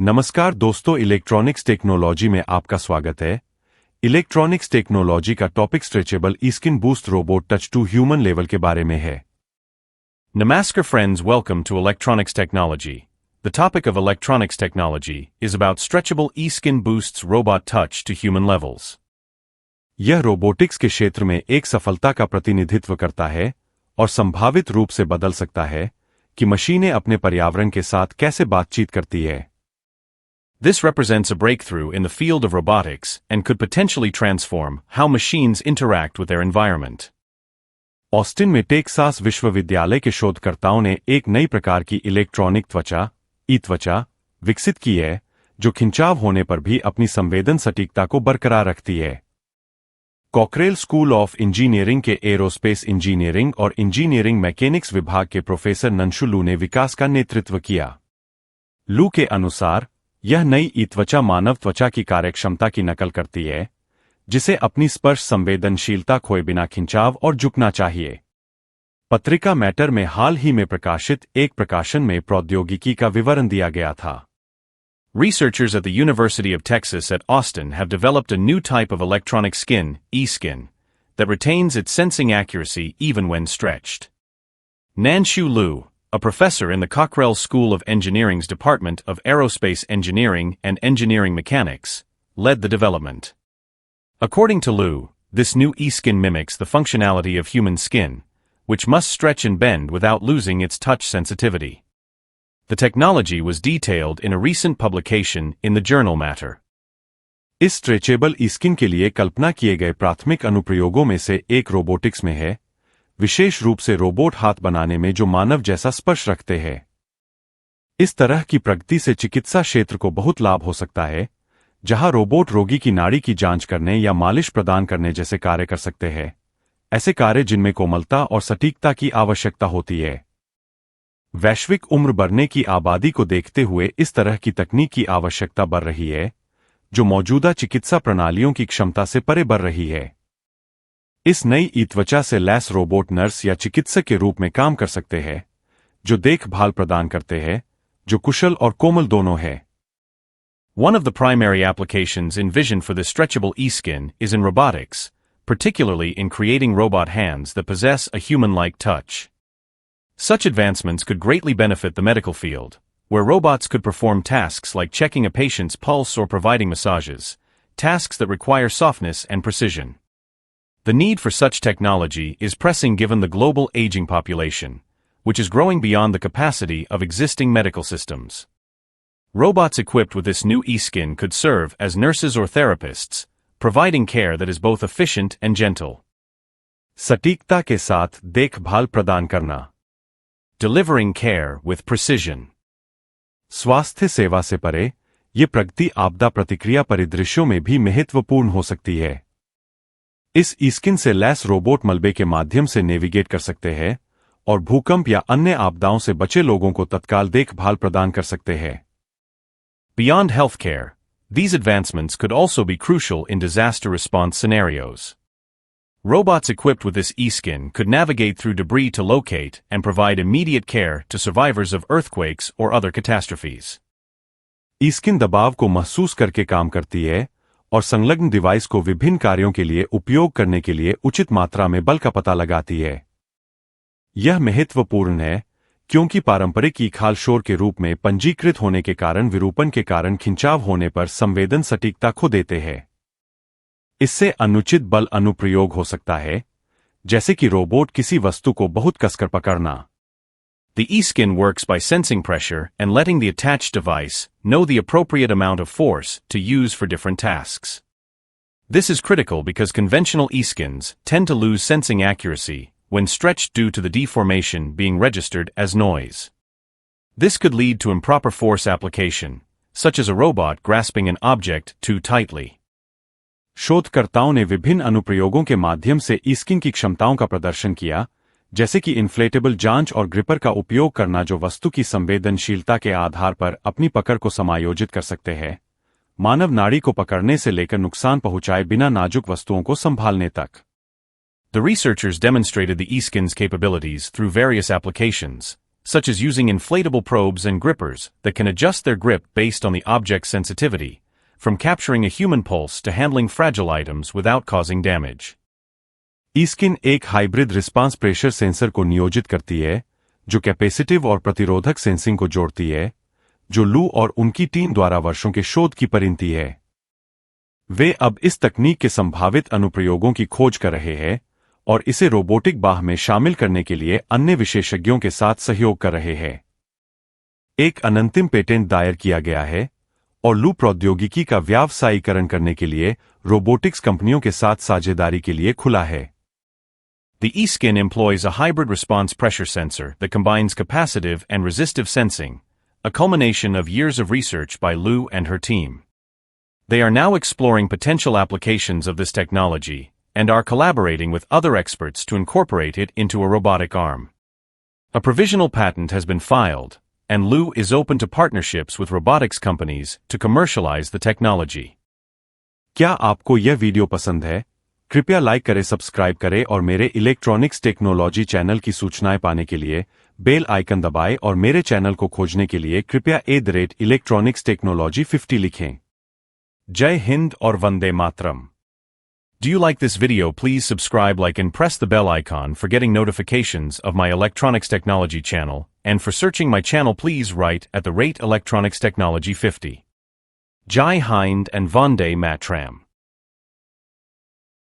नमस्कार दोस्तों, electronics technology में आपका स्वागत है। इलेक्ट्रॉनिक्स टेक्नोलॉजी का topic stretchable e-skin boost robot touch to human level के बारे में है। Namaskar friends, welcome to Electronics Technology. The topic of electronics technology is about stretchable e-skin boosts robot touch to human levels. यह robotics के क्षेत्र में एक सफलता का प्रतिनिधित्व करता है और संभावित रूप से बदल सकता है कि मशीनें अपने पर्यावरण के साथ कैसे बातचीत करती है। This represents a breakthrough in the field of robotics and could potentially transform how machines interact with their environment. Austin में टेक्सास विश्वविद्यालय के शोधकर्ताओं ने एक नई प्रकार की इलेक्ट्रॉनिक त्वचा ई-त्वचा विकसित की है जो खिंचाव होने पर भी अपनी संवेदन सटीकता को बरकरार रखती है। कॉकरेल स्कूल ऑफ इंजीनियरिंग के एरोस्पेस इंजीनियरिंग और इंजीनियरिंग मैकेनिक्स विभाग के प्रोफेसर नंशु लू ने विकास का नेतृत्व किया। लू के अनुसार यह नई ई-त्वचा मानव त्वचा की कार्यक्षमता की नकल करती है, जिसे अपनी स्पर्श संवेदनशीलता खोए बिना खिंचाव और झुकना चाहिए। पत्रिका मैटर में हाल ही में प्रकाशित एक प्रकाशन में प्रौद्योगिकी का विवरण दिया गया था। Researchers at the University of Texas at Austin have developed a new type of electronic skin, e-skin, that retains its sensing accuracy even when stretched. Nanshu Liu, a professor in the Cockrell School of Engineering's Department of Aerospace Engineering and Engineering Mechanics, led the development. According to Liu, this new e-skin mimics the functionality of human skin, which must stretch and bend without losing its touch sensitivity. The technology was detailed in a recent publication in the journal Matter. इस stretchable ई-स्किन के लिए कल्पना किए गए प्राथमिक अनुप्रयोगों में से एक रोबोटिक्स में है, विशेष रूप से रोबोट हाथ बनाने में जो मानव जैसा स्पर्श रखते हैं। इस तरह की प्रगति से चिकित्सा क्षेत्र को बहुत लाभ हो सकता है, जहां रोबोट रोगी की नाड़ी की जांच करने या मालिश प्रदान करने जैसे कार्य कर सकते हैं, ऐसे कार्य जिनमें कोमलता और सटीकता की आवश्यकता होती है। वैश्विक उम्र बढ़ने की आबादी को देखते हुए इस तरह की तकनीक की आवश्यकता बढ़ रही है, जो मौजूदा चिकित्सा प्रणालियों की क्षमता से परे बढ़ रही है। इस नई ई-त्वचा से लैस रोबोट नर्स या चिकित्सक के रूप में काम कर सकते हैं, जो देखभाल प्रदान करते हैं, जो कुशल और कोमल दोनों है। One of the primary applications envisioned for this stretchable e-skin is in robotics, particularly in creating robot hands that possess a human-like touch. Such advancements could greatly benefit the medical field, where robots could perform tasks like checking a patient's pulse or providing massages, tasks that require softness and precision. The need for such technology is pressing given the global aging population, which is growing beyond the capacity of existing medical systems. Robots equipped with this new e-skin could serve as nurses or therapists, providing care that is both efficient and gentle. सटीकता के साथ देखभाल प्रदान करना, delivering care with precision. स्वास्थ्य सेवा से परे, ये प्रगति आपदा प्रतिक्रिया परिदृश्यों में भी महत्वपूर्ण हो सकती है। इस ई-स्किन से लैस रोबोट मलबे के माध्यम से नेविगेट कर सकते हैं और भूकंप या अन्य आपदाओं से बचे लोगों को तत्काल देखभाल प्रदान कर सकते हैं। Beyond healthcare, these advancements could also be crucial in disaster response scenarios. Robots equipped with this e-skin could navigate through debris to locate and provide immediate care to survivors of earthquakes or other catastrophes. ई-स्किन दबाव को महसूस करके काम करती है और संलग्न device को विभिन्न कार्यों के लिए उपयोग करने के लिए उचित मात्रा में बल का पता लगाती है। यह महत्वपूर्ण है क्योंकि पारंपरिक ई-खाल शोर के रूप में पंजीकृत होने के कारण विरूपण के कारण खिंचाव होने पर संवेदन सटीकता खो देते हैं। इससे अनुचित बल अनुप्रयोग हो सकता है, जैसे कि रोबोट किसी वस्तु को बहुत कसकर पकड़ना। The e-skin works by sensing pressure and letting the attached device know the appropriate amount of force to use for different tasks. This is critical because conventional e-skins tend to lose sensing accuracy when stretched due to the deformation being registered as noise. This could lead to improper force application, such as a robot grasping an object too tightly. शोधकर्ताओं ने विभिन्न अनुप्रयोगों के माध्यम से ई-स्किन की क्षमताओं का प्रदर्शन किया, जैसे कि इन्फ्लेटेबल जांच और ग्रिपर का उपयोग करना जो वस्तु की संवेदनशीलता के आधार पर अपनी पकड़ को समायोजित कर सकते हैं, मानव नाड़ी को पकड़ने से लेकर नुकसान पहुंचाए बिना नाजुक वस्तुओं को संभालने तक। The researchers demonstrated the e-skin's capabilities through various applications, such as using inflatable probes and grippers that can adjust their grip based on the object's sensitivity, from capturing a human pulse to handling fragile items without causing damage. E-Skin एक hybrid response pressure sensor को नियोजित करती है, जो capacitive और प्रतिरोधक sensing को जोड़ती है, जो लू और उनकी टीम द्वारा वर्षों के शोध की परिणति है। वे अब इस तकनीक के संभावित अनुप्रयोगों की खोज कर रहे हैं और इसे रोबोटिक बाह में शामिल करने के लिए अन्य विशेषज्ञों के साथ सहयोग कर रहे हैं। एक अनंतिम पेटेंट दायर किया गया है और लू प्रौद्योगिकी का व्यावसायीकरण करने के लिए रोबोटिक्स कंपनियों के साथ साझेदारी के लिए खुला है। The E-Skin employs a hybrid response pressure sensor that combines capacitive and resistive sensing, a culmination of years of research by Lu and her team. They are now exploring potential applications of this technology and are collaborating with other experts to incorporate it into a robotic arm. A provisional patent has been filed, and Lu is open to partnerships with robotics companies to commercialize the technology. क्या आपको यह video पसंद है? कृपया like करें, subscribe करें और मेरे इलेक्ट्रॉनिक्स टेक्नोलॉजी चैनल की सूचनाएं पाने के लिए बेल आइकन दबाएं और मेरे चैनल को खोजने के लिए कृपया @electronics technology 50 लिखें। जय हिंद और Vande Mataram. Do you like this video? Please subscribe, like and press the bell icon for getting notifications of my electronics technology channel, and for searching my channel please write at the rate electronics technology 50. Jai Hind and Vande Matram.